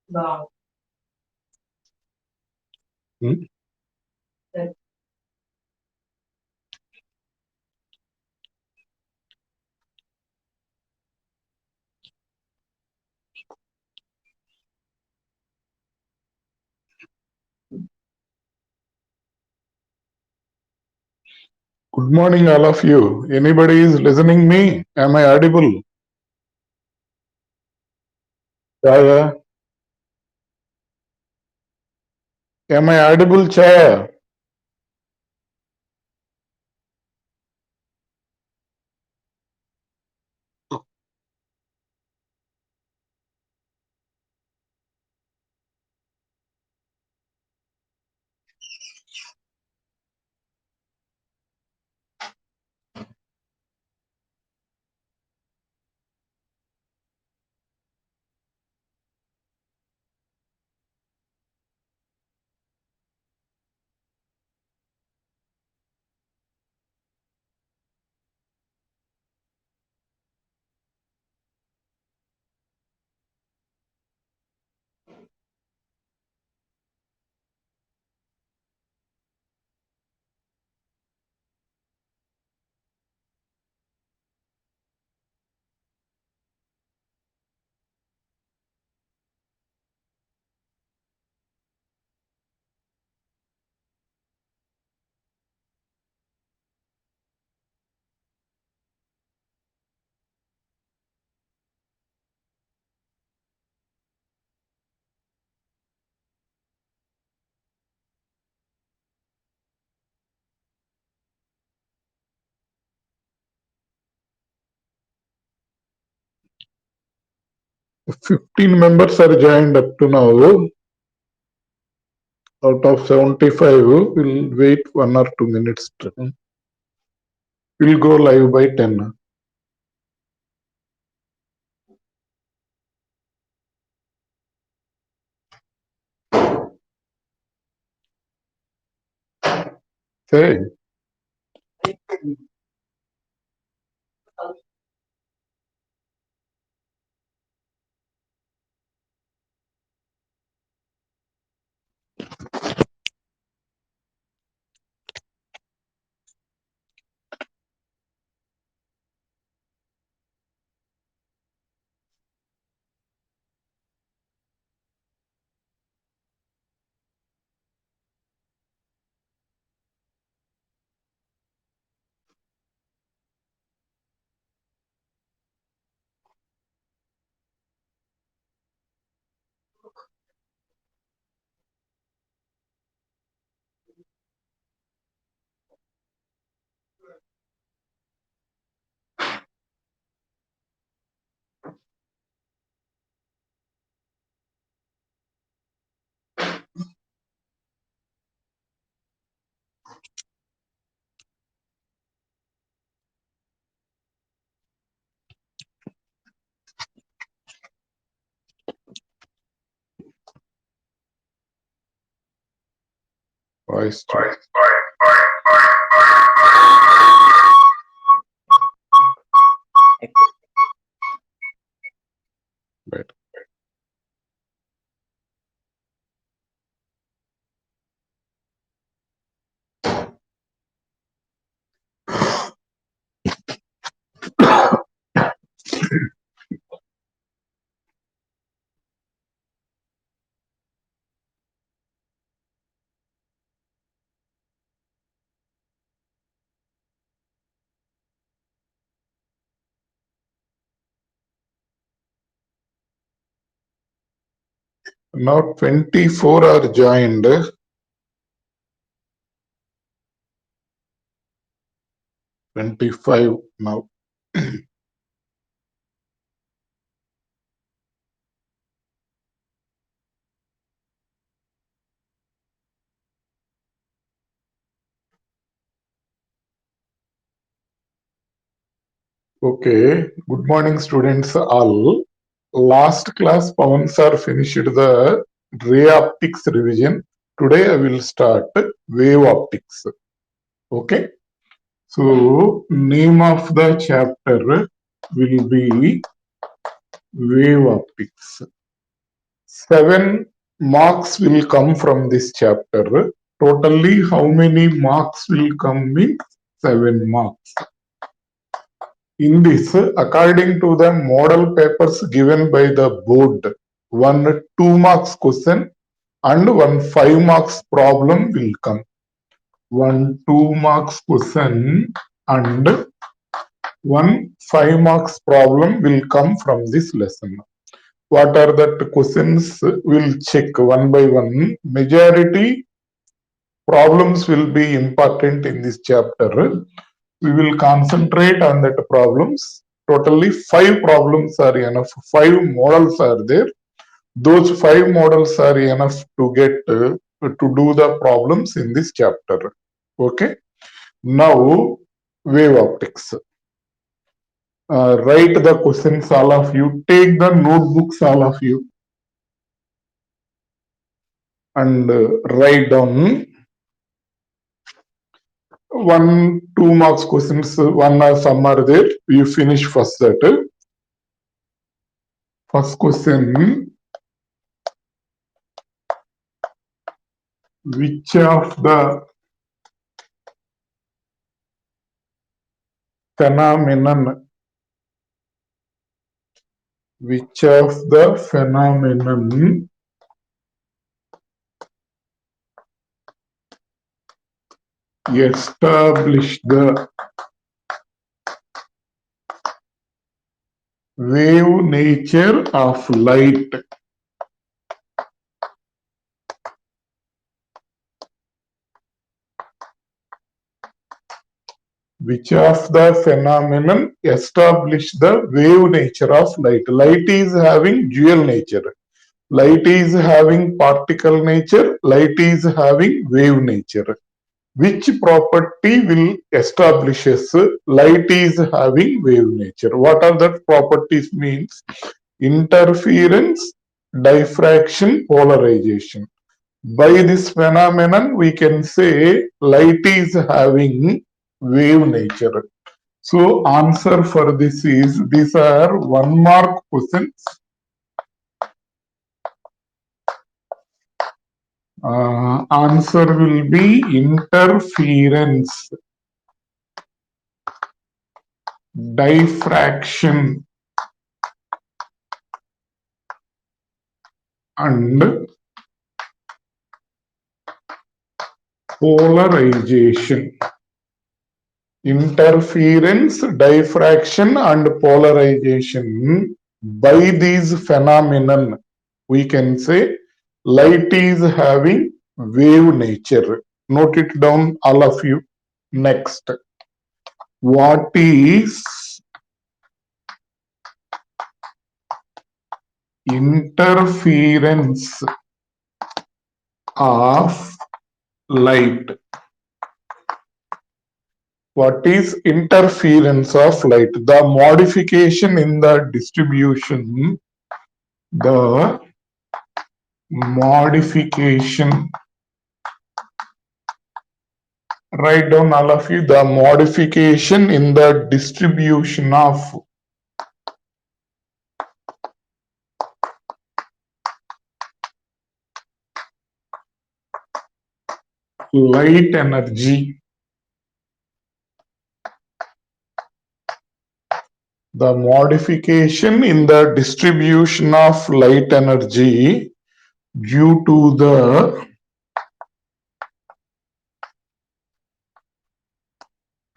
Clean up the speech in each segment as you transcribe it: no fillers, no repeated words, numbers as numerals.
Wow. Hmm? Good morning, all of you. Anybody is listening me? Am I audible? Chaya? Am I audible, Chaya? If 15 members are joined up to now. Out of 75, we'll wait 1 or 2 minutes. We'll go live by 10. Say, voice. Right. Now 24 are joined. 25 now. Okay. Good morning, students all. Last class, Pawan sir finished the ray optics revision. Today I will start wave optics. Okay. So name of the chapter will be wave optics. 7 marks will come from this chapter. Totally how many marks will come in? 7 marks. In this, according to the model papers given by the board, one 2 marks question and one 5 marks problem will come. One 2 marks question and one 5 marks problem will come from this lesson. What are the questions? We'll check one by one. Majority problems will be important in this chapter. We will concentrate on that problems. Totally 5 problems are enough. 5 models are there. Those 5 models are enough to get to do the problems in this chapter. Okay. Now, wave optics. Write the questions, all of you. Take the notebooks, all of you, and write down 1, 2 marks questions. One or some are there. You finish first that. First question: which of the phenomenon? Which of the phenomenon establish the wave nature of light? Which of the phenomenon establish the wave nature of light? Light is having dual nature. Light is having particle nature. Light is having wave nature. Which property will establishes light is having wave nature? What are the properties means? Interference, diffraction, polarization. By this phenomenon, we can say light is having wave nature. So answer for this is, these are 1 mark questions. Answer will be interference, diffraction, and polarization. Interference, diffraction, and polarization. By these phenomenon, we can say light is having wave nature. Note it down, all of you. Next, what is interference of light? What is interference of light? The modification in the distribution, the modification, write down all of you, the modification in the distribution of light energy. The modification in the distribution of light energy due to the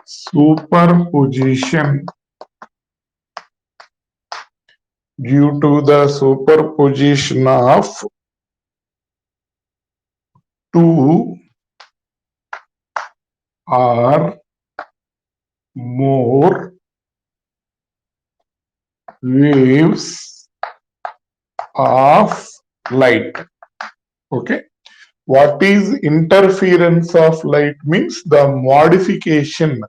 superposition, due to the superposition of two or more waves of light. Okay. What is interference of light? Means the modification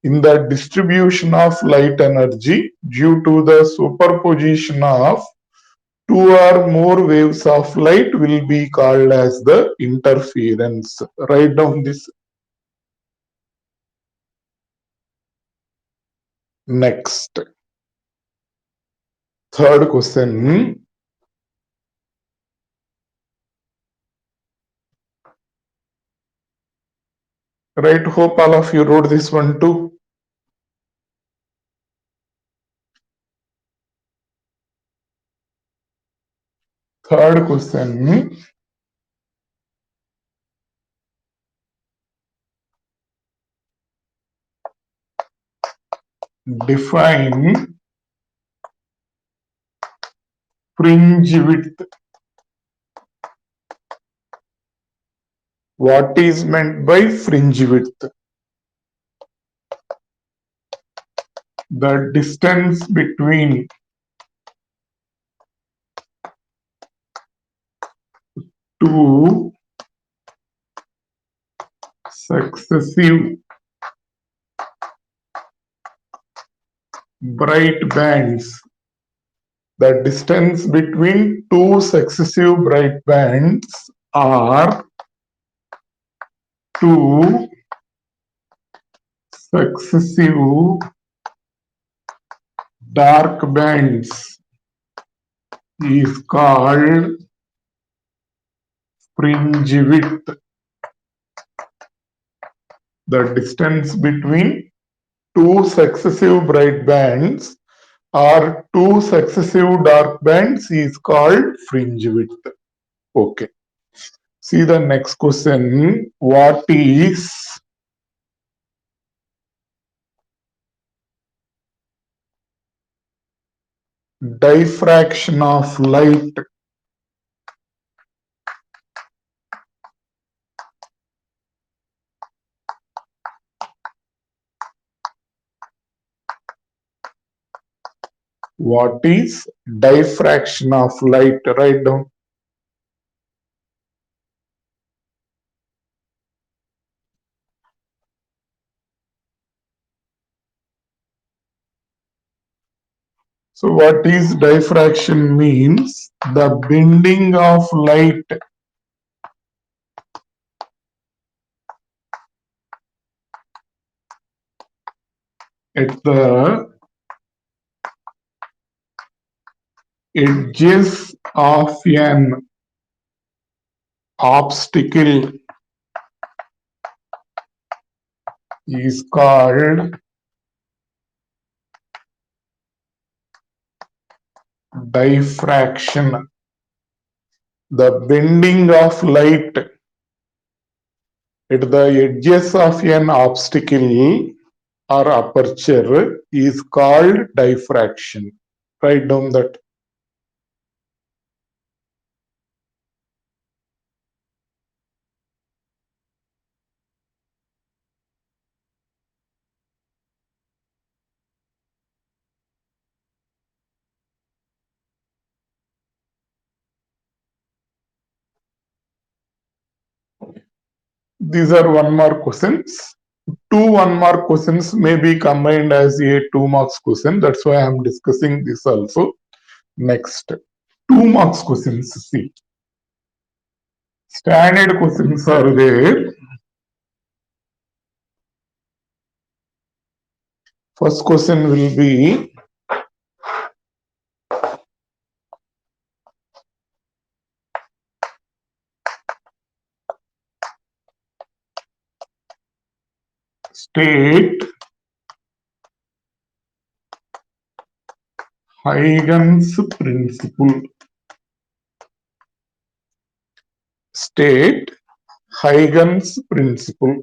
in the distribution of light energy due to the superposition of two or more waves of light will be called as the interference. Write down this. Next, third question. Right, hope all of you wrote this one too. Third question. Define fringe width. What is meant by fringe width? The distance between two successive bright bands. The distance between two successive bright bands are two successive dark bands is called fringe width. The distance between two successive bright bands or two successive dark bands is called fringe width. Okay. See the next question. What is diffraction of light? What is diffraction of light? Write down. So what is diffraction means? The bending of light at the edges of an obstacle is called diffraction. The bending of light at the edges of an obstacle or aperture is called diffraction. Write down that. These are one mark questions. Two one mark questions may be combined as a 2 marks question. That's why I am discussing this also. Next, 2 marks questions. See, standard questions are there. First question will be state Huygens principle. State Huygens principle.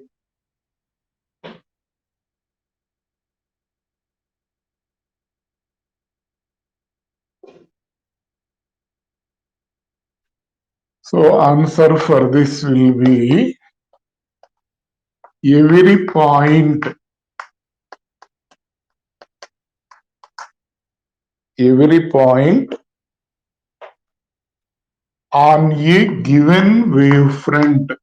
So answer for this will be every point on a given wavefront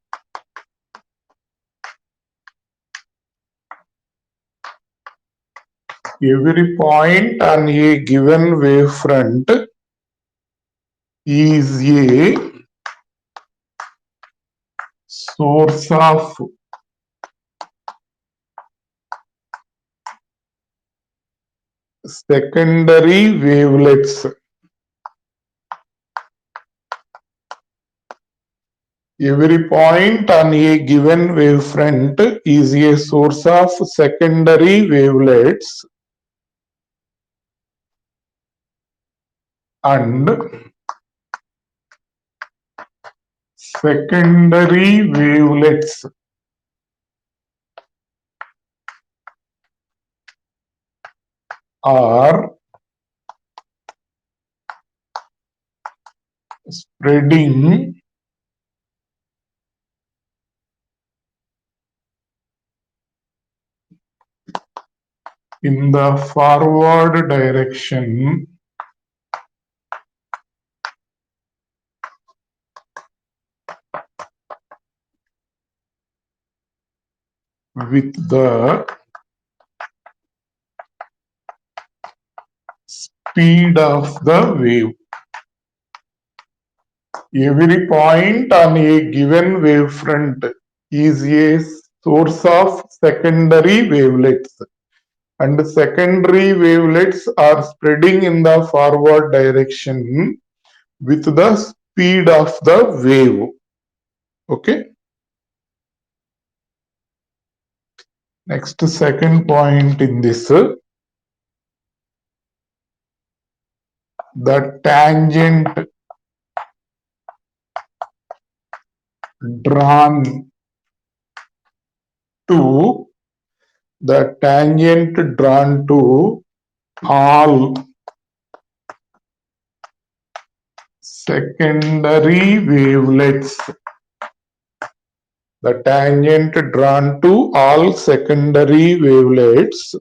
every point on a given wavefront is a source of secondary wavelets. Every point on a given wavefront is a source of secondary wavelets, and secondary wavelets are spreading in the forward direction with the speed of the wave. Every point on a given wavefront is a source of secondary wavelets, and secondary wavelets are spreading in the forward direction with the speed of the wave. Okay. Next, second point in this, the tangent drawn to all secondary wavelets. The tangent drawn to all secondary wavelets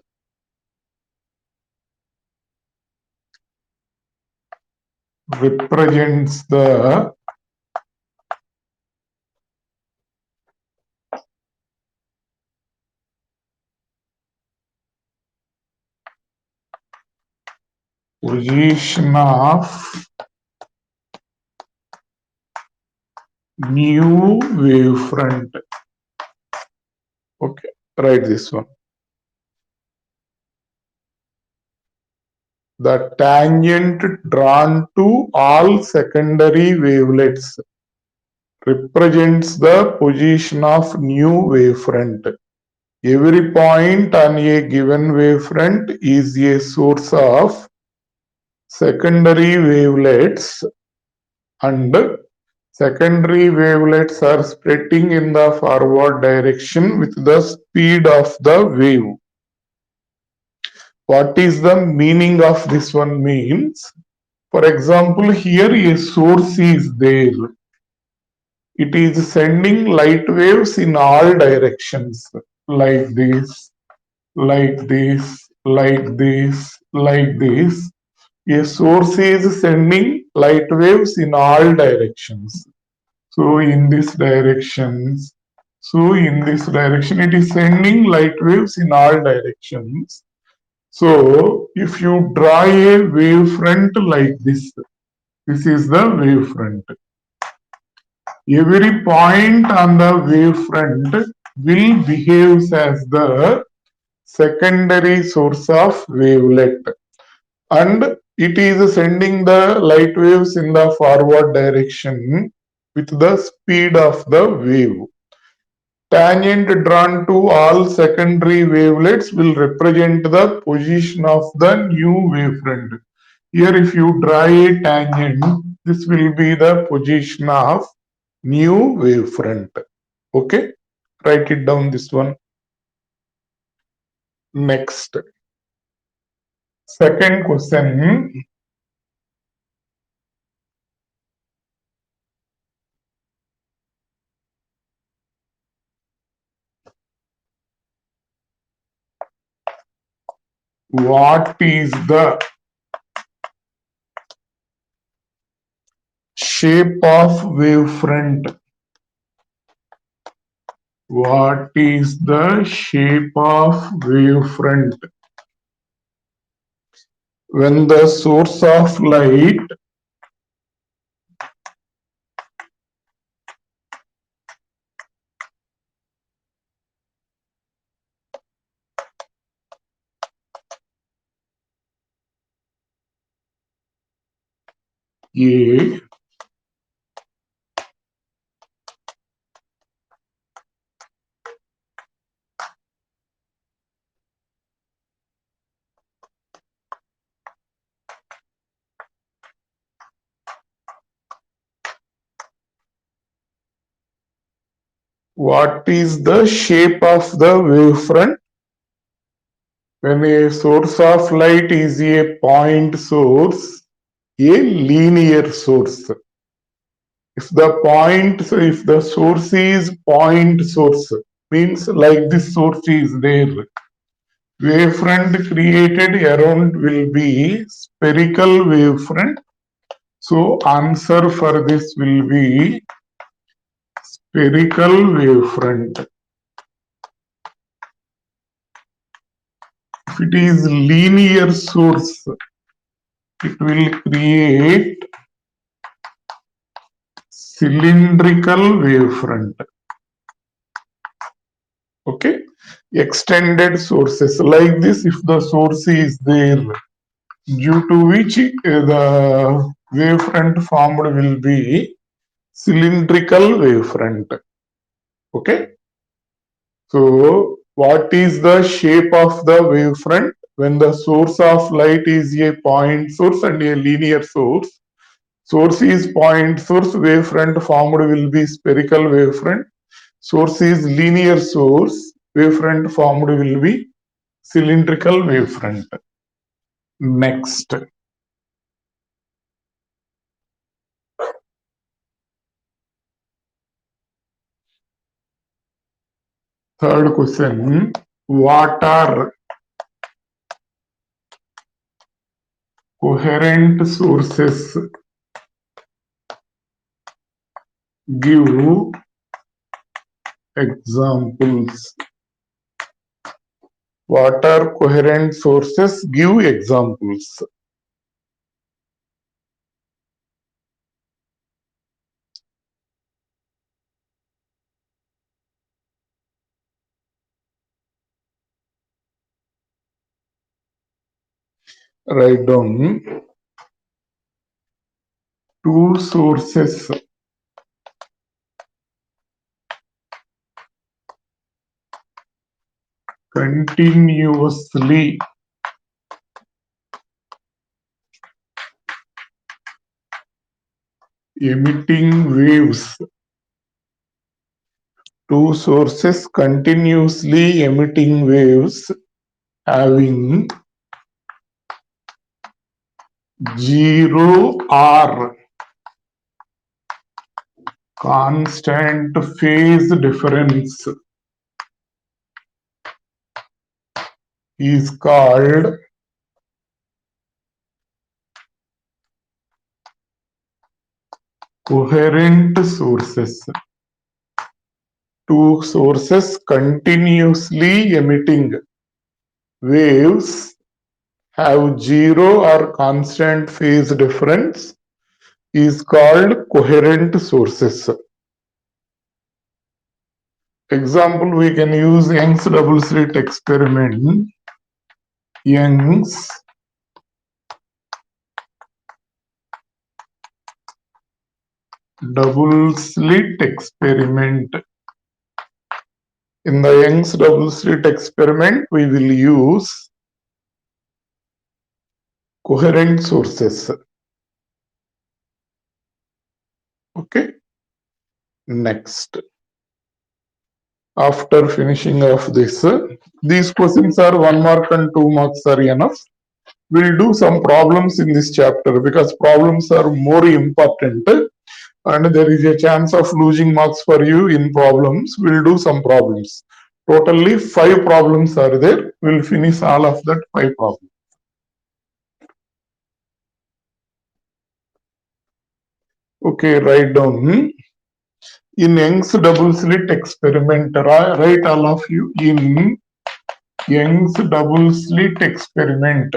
represents the position of new wavefront. Okay, write this one. The tangent drawn to all secondary wavelets represents the position of new wavefront. Every point on a given wavefront is a source of secondary wavelets, and secondary wavelets are spreading in the forward direction with the speed of the wave. What is the meaning of this one means? For example, here a source is there. It is sending light waves in all directions, like this, like this, like this, like this. A source is sending light waves in all directions. So in this directions, it is sending light waves in all directions. So if you draw a wavefront like this is the wavefront. Every point on the wavefront will behave as the secondary source of wavelet, and it is sending the light waves in the forward direction with the speed of the wave. Tangent drawn to all secondary wavelets will represent the position of the new wavefront. Here if you draw a tangent, this will be the position of new wavefront. Okay, write it down this one. Next, second question. What is the shape of wavefront? What is the shape of wavefront? When the source of light A what is the shape of the wavefront? When a source of light is a point source, a linear source. If the source is point source, means like this source is there. Wavefront created around will be spherical wavefront. So answer for this will be spherical wavefront. If it is linear source, it will create cylindrical wavefront. Okay, extended sources like this, if the source is there, due to which the wavefront formed will be cylindrical wavefront. Okay, so what is the shape of the wavefront? When the source of light is a point source and a linear source, source is point source, wavefront formed will be spherical wavefront. Source is linear source, wavefront formed will be cylindrical wavefront. Next. Third question. What are coherent sources? Give examples. What are coherent sources? Give examples. Write down two sources continuously emitting waves. Two sources continuously emitting waves having 0 or constant phase difference is called coherent sources. Two sources continuously emitting waves have 0 or constant phase difference is called coherent sources. Example, we can use Young's double slit experiment. Young's double slit experiment. In the Young's double slit experiment, we will use coherent sources. Okay. Next. After finishing of this, these questions are 1 mark and 2 marks are enough. We'll do some problems in this chapter because problems are more important and there is a chance of losing marks for you in problems. We'll do some problems. Totally 5 problems are there. We'll finish all of that 5 problems. Okay, write down. In Young's double slit experiment, write all of you. In Young's double slit experiment,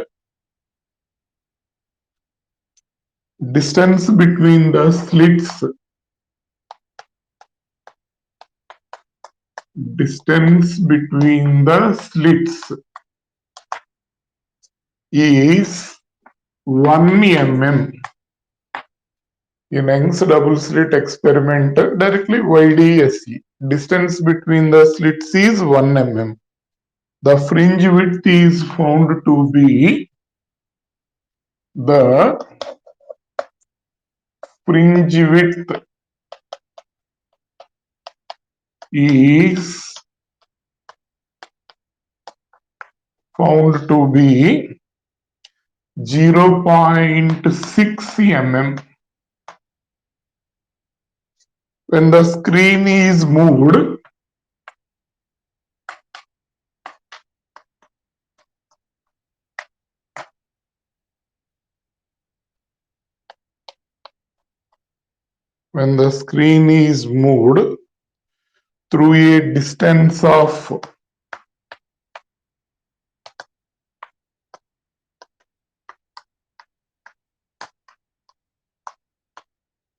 distance between the slits is 1 mm. In Young's double slit experiment, directly YDSE. Distance between the slits is 1 mm. The fringe width is found to be the fringe width is found to be 0.6 mm. When the screen is moved, through a distance of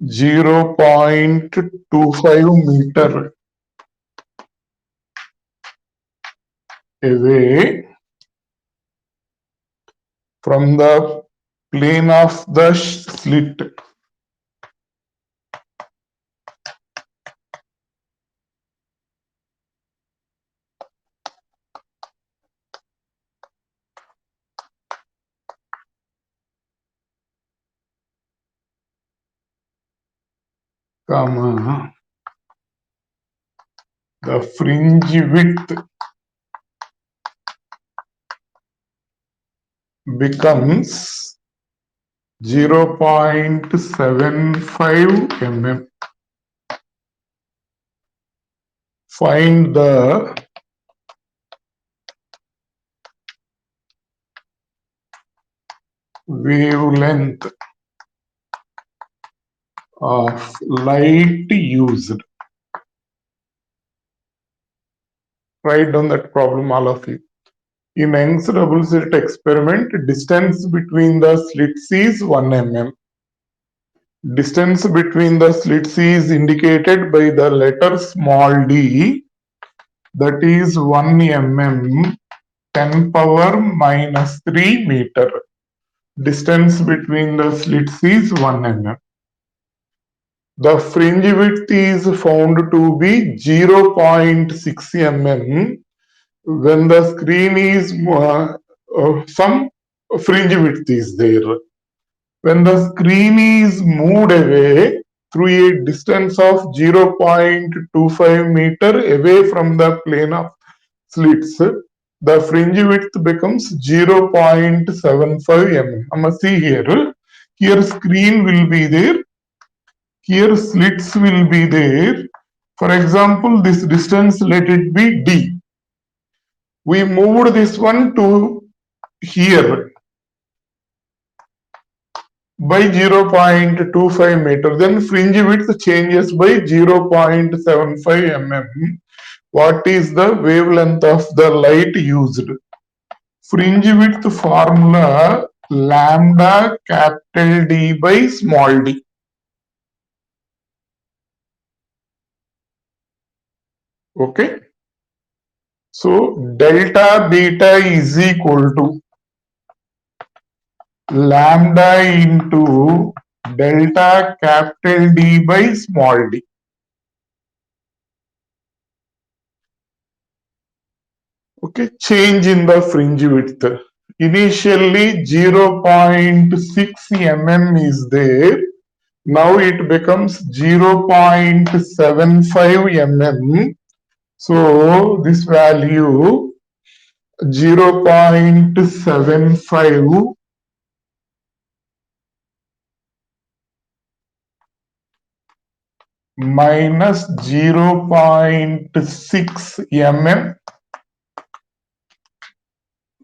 0.25 meter away from the plane of the slit, comma, the fringe width becomes 0.75 mm. Find the wavelength of light used. Write down that problem, all of you. In Young's double slit experiment, distance between the slits is 1 mm. Distance between the slits is indicated by the letter small d, that is 1 mm, 10 power minus 3 meter. Distance between the slits is 1 mm. The fringe width is found to be 0.6 mm. When the screen is some fringe width is there. When the screen is moved away through a distance of 0.25 meter away from the plane of slits, the fringe width becomes 0.75 mm. See here. Here screen will be there. Here slits will be there. For example, this distance, let it be D. We moved this one to here by 0.25 meter. Then fringe width changes by 0.75 mm. What is the wavelength of the light used? Fringe width formula lambda capital D by small d. Okay. So delta beta is equal to lambda into delta capital D by small d. Okay, change in the fringe width. Initially 0.6 mm is there. Now it becomes 0.75 mm. So this value 0.75 minus 0.6 mm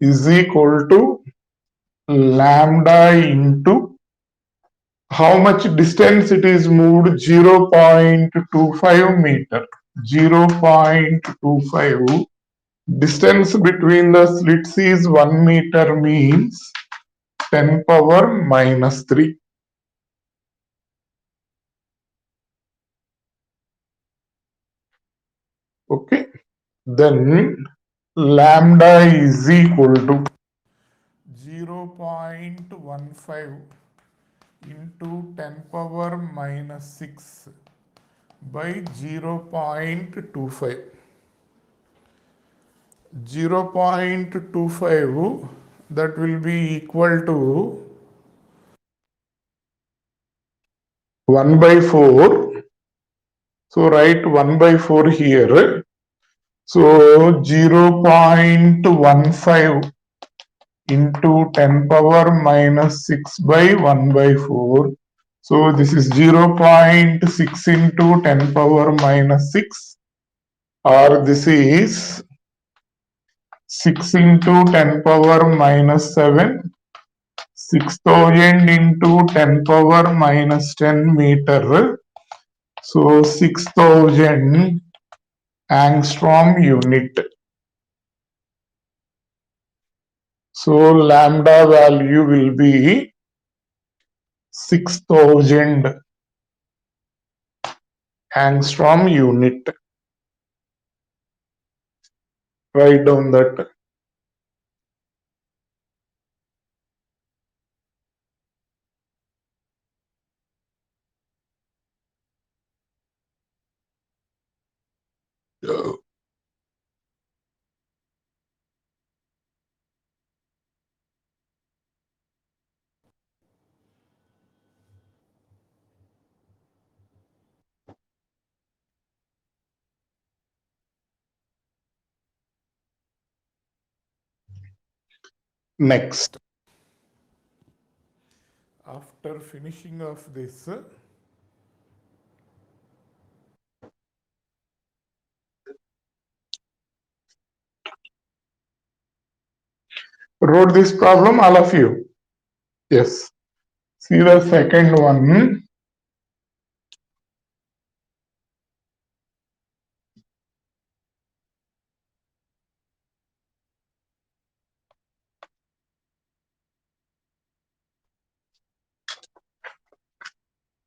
is equal to lambda into how much distance it is moved, 0.25 meter. 0.25. Distance between the slits is 1 meter, means 10 power minus 3. Okay. Then lambda is equal to 0.15 into 10 power minus 6 by 0.25. 0.25, that will be equal to 1 by 4. So write 1 by 4 here. So 0.15 into 10 power minus 6 by 1 by 4. So this is 0.6 into 10 power minus 6, or this is 6 into 10 power minus 7, 6000 into 10 power minus 10 meter. So 6000 angstrom unit. So lambda value will be 6000 angstrom unit. Write down that. Next, after finishing of this, wrote this problem, all of you? Yes. See the second one.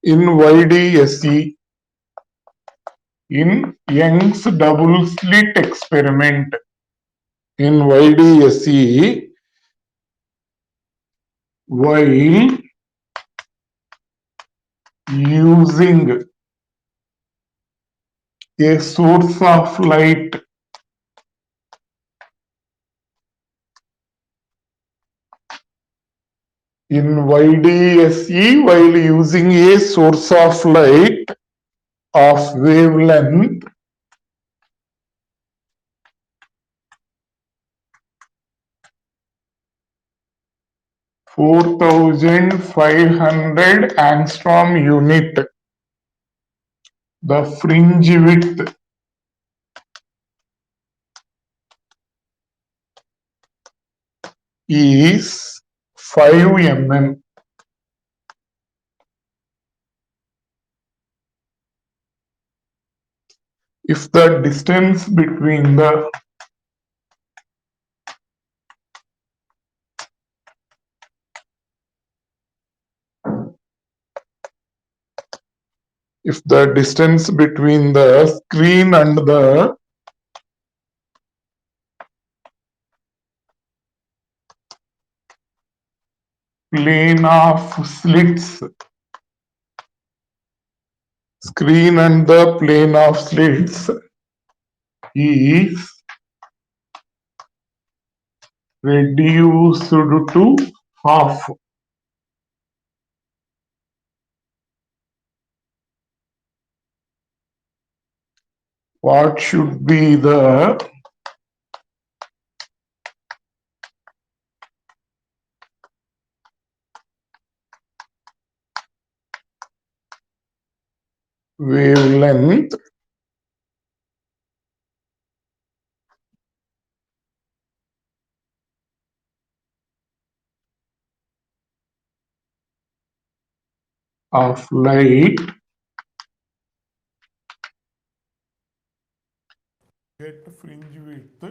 In YDSE, in Young's double slit experiment, in YDSE, while using a source of light in YDSE, while using a source of light of wavelength 4500 angstrom unit, the fringe width is 5 mm. If the distance between the screen and the plane of slits, screen and the plane of slits is reduced to half. What should be the wavelength of light? Get fringe width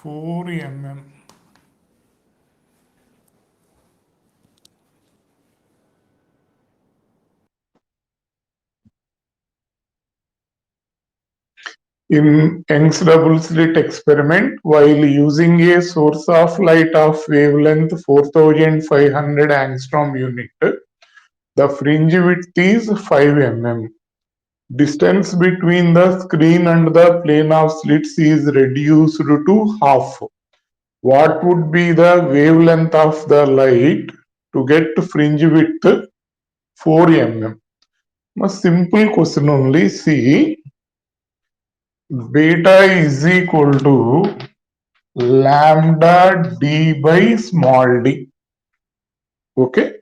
four mm. In Young's double slit experiment, while using a source of light of wavelength 4500 angstrom unit, the fringe width is 5 mm. Distance between the screen and the plane of slits is reduced to half. What would be the wavelength of the light to get fringe width 4 mm? A simple question only. See, beta is equal to lambda d by small d. Okay.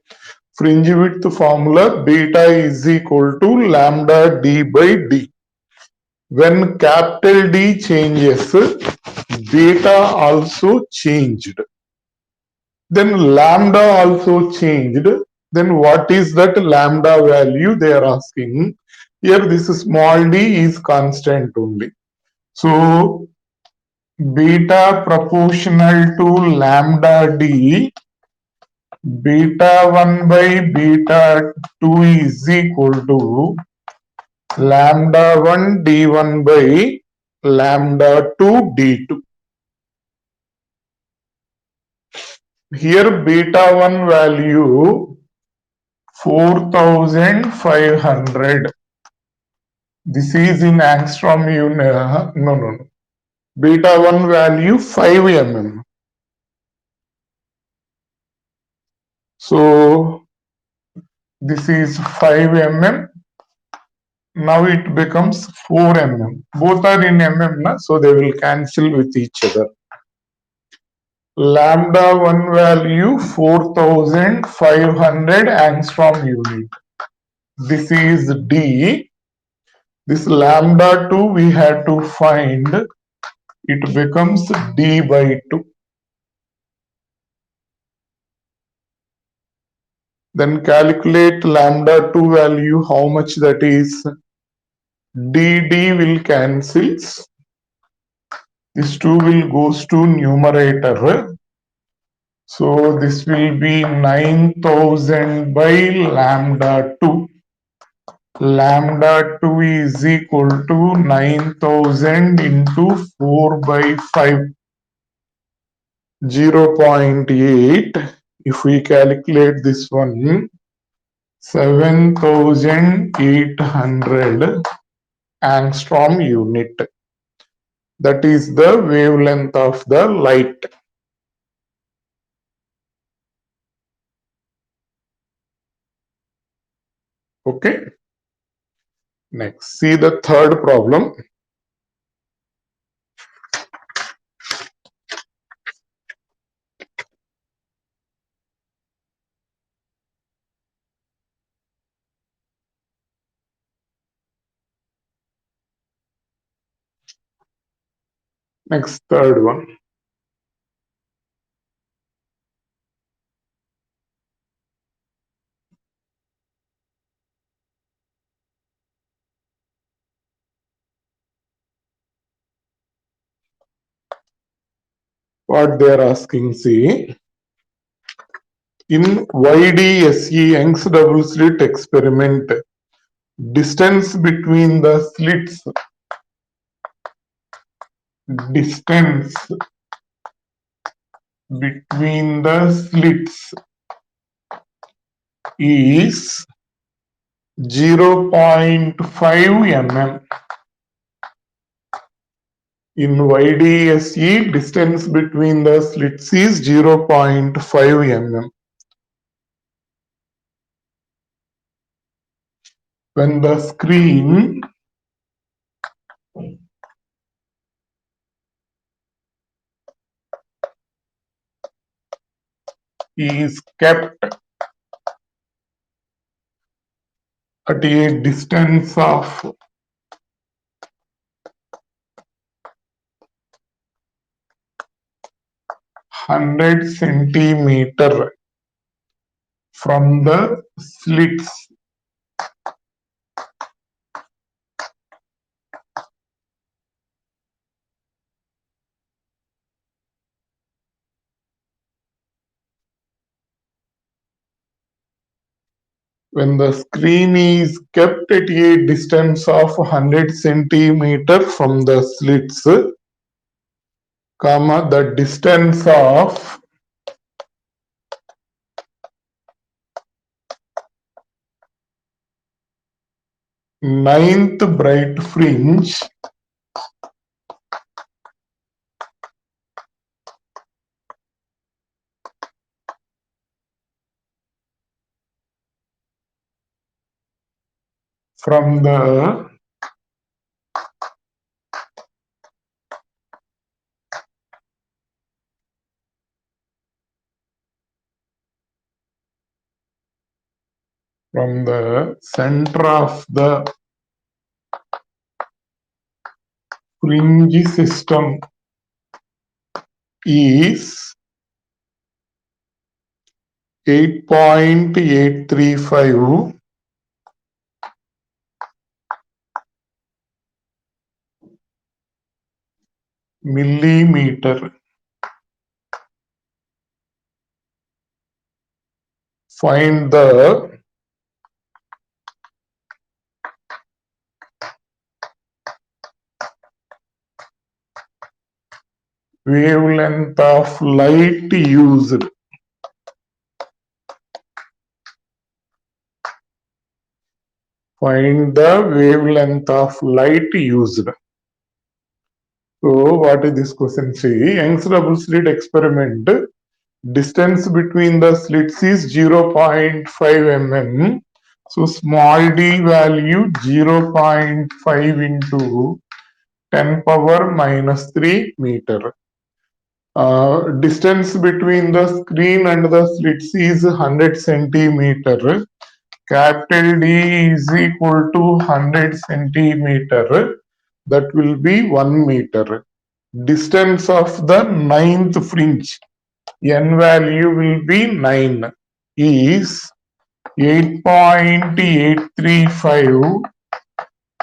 Fringe width formula beta is equal to lambda d by d. When capital D changes, beta also changed. Then lambda also changed. Then what is that lambda value they are asking? Here this small d is constant only. So beta proportional to lambda d, beta 1 by beta 2 is equal to lambda 1 d1 by lambda 2 d2. Here beta 1 value 4500. This is in angstrom unit. No. Beta 1 value 5 mm. So this is 5 mm. Now it becomes 4 mm. Both are in mm, so they will cancel with each other. Lambda 1 value 4500 angstrom unit. This is D. This lambda 2 we have to find. It becomes D by 2. Then calculate lambda 2 value, how much that is. D will cancel. This 2 will goes to numerator. So this will be 9000 by lambda 2. Lambda 2 is equal to 9000 into 4 by 5. 0.8. If we calculate this one, 7800 angstrom unit. That is the wavelength of the light. Okay. Next, see the third problem. Next, third one. What they are asking, see, in YDSE Young's double slit experiment, distance between the slits is 0.5 mm. In YDSE, distance between the slits is 0.5 mm. When the screen is kept at a distance of 100 centimeter from the slits, when the screen is kept at a distance of 100 centimeter from the slits, comma, the distance of ninth bright fringe from the center of the fringe system is 8.835 millimeter. Find the wavelength of light used. Find the wavelength of light used. So what is this question? See, Young's double slit experiment. Distance between the slits is 0.5 mm. So small d value 0.5 into 10 power minus 3 meter. Distance between the screen and the slits is 100 centimeter. Capital D is equal to 100 centimeter. That will be 1 meter. Distance of the ninth fringe, n value will be 9, is 8.835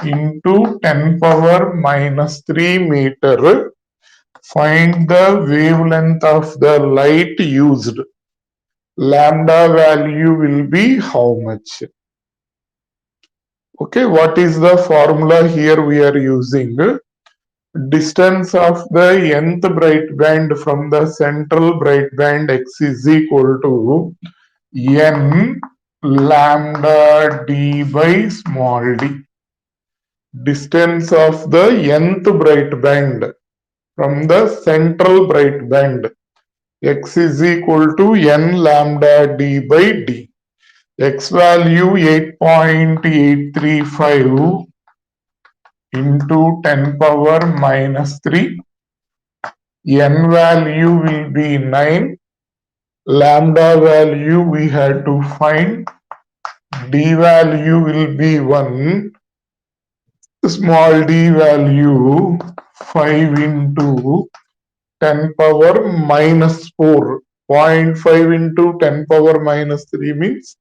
into 10 power minus 3 meter. Find the wavelength of the light used. Lambda value will be how much? Okay, what is the formula here we are using? Distance of the nth bright band from the central bright band x is equal to n lambda d by small d. Distance of the nth bright band from the central bright band x is equal to n lambda d by d. X value 8.835 into 10 power minus 3. N value will be 9. Lambda value we have to find. D value will be 1. Small d value 5 into 10 power minus 4. 0.5 into 10 power minus 3 means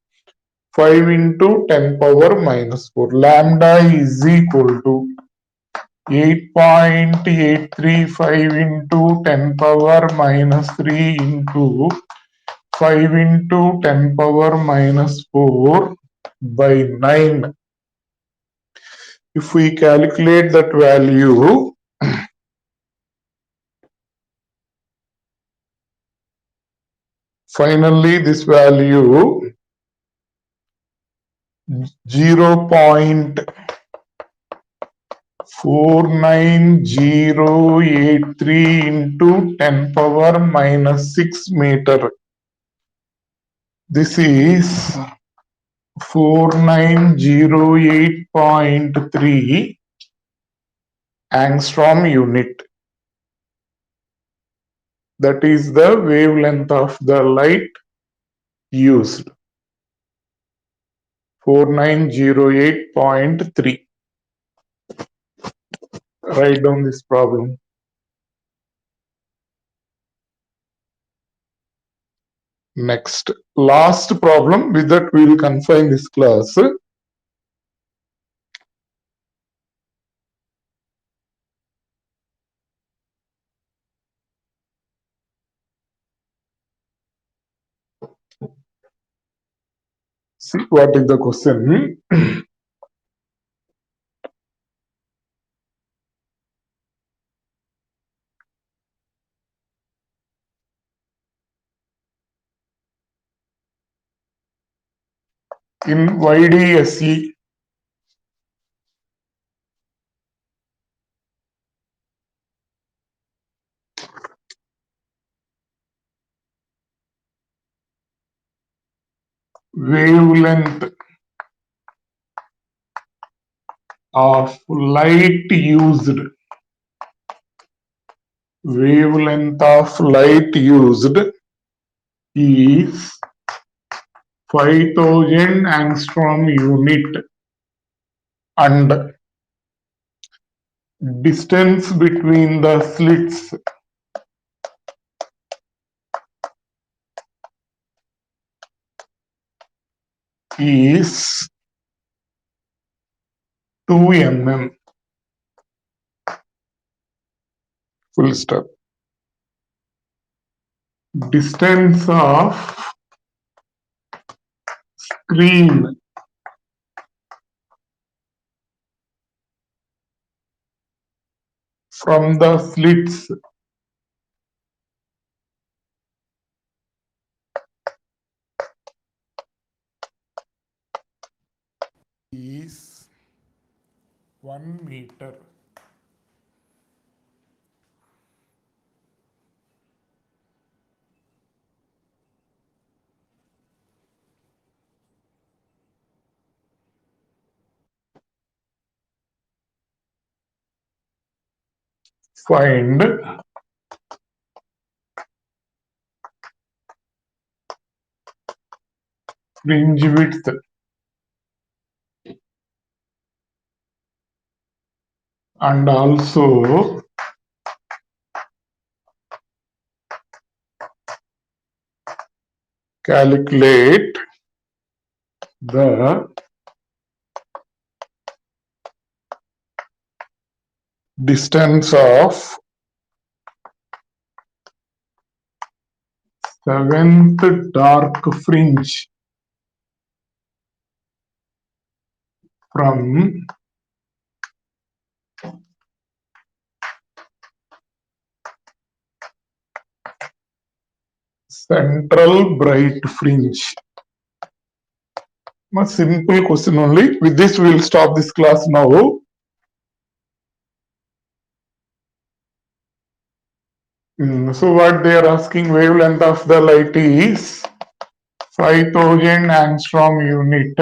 5 into 10 power minus 4. Lambda is equal to 8.835 into 10 power minus 3 into 5 into 10 power minus 4 by 9. If we calculate that value, finally this value 0.49083 into 10 power minus 6 meter. This is 4908.3 angstrom unit. That is the wavelength of the light used. 4908.3. Write down this problem. Next, last problem. With that we will confine this class. See what is the question. In YDSE, wavelength of light used, wavelength of light used is 5000 angstrom unit, and distance between the slits is 2 mm. Full stop. Distance of screen from the slits is 1 meter. Find fringe width and also calculate the distance of seventh dark fringe from central bright fringe. A simple question only. With this, we will stop this class now. So what they are asking, wavelength of the light is 5000 angstrom unit,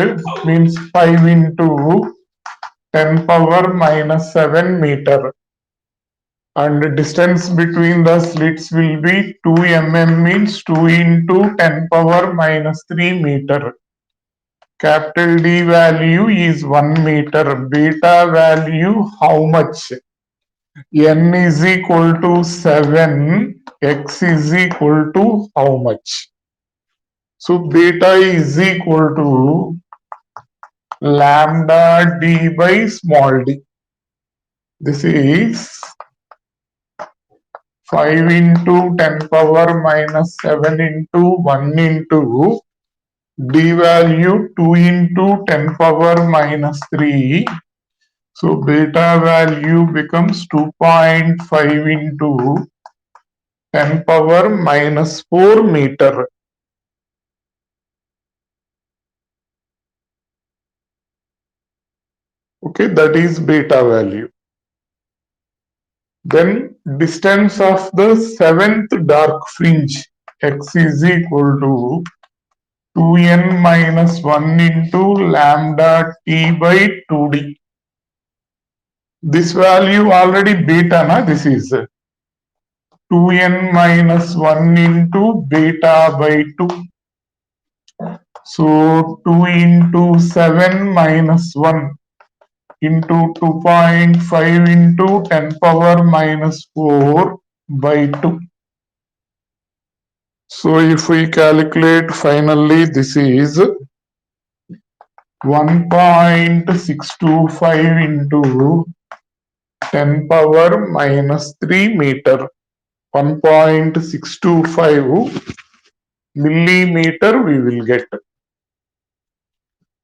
means 5 into 10 power minus 7 meter, and distance between the slits will be 2 mm, means 2 into 10 power minus 3 meter. Capital D value is 1 meter. Beta value how much? N is equal to 7, X is equal to how much? So beta is equal to lambda d by small d. This is 5 into 10 power minus 7 into 1 into d value 2 into 10 power minus 3. So beta value becomes 2.5 into 10 power minus 4 meter. Okay, that is beta value. Then distance of the seventh dark fringe, x is equal to 2n minus 1 into lambda t by 2d. This value already beta, na? This is 2n minus 1 into beta by 2. So 2 into 7 minus 1 into 2.5 into 10 power minus 4 by 2. So if we calculate, finally this is 1.625 into 10 power minus 3 meter. 1.625 millimeter we will get.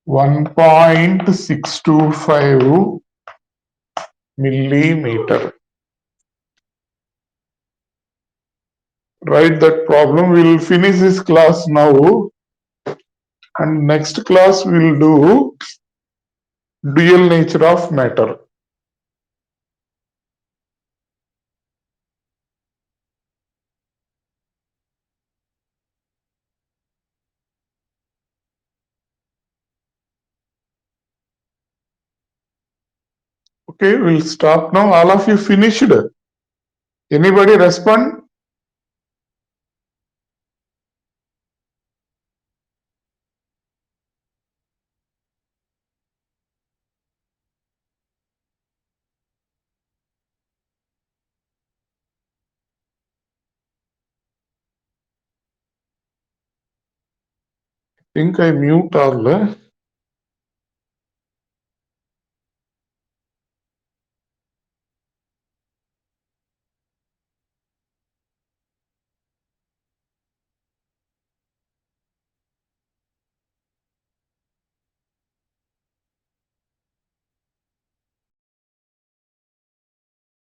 1.625 millimeter. Write that problem. We will finish this class now, and next class we will do dual nature of matter. Okay, we'll stop now. All of you finished? Anybody respond? Think I mute all.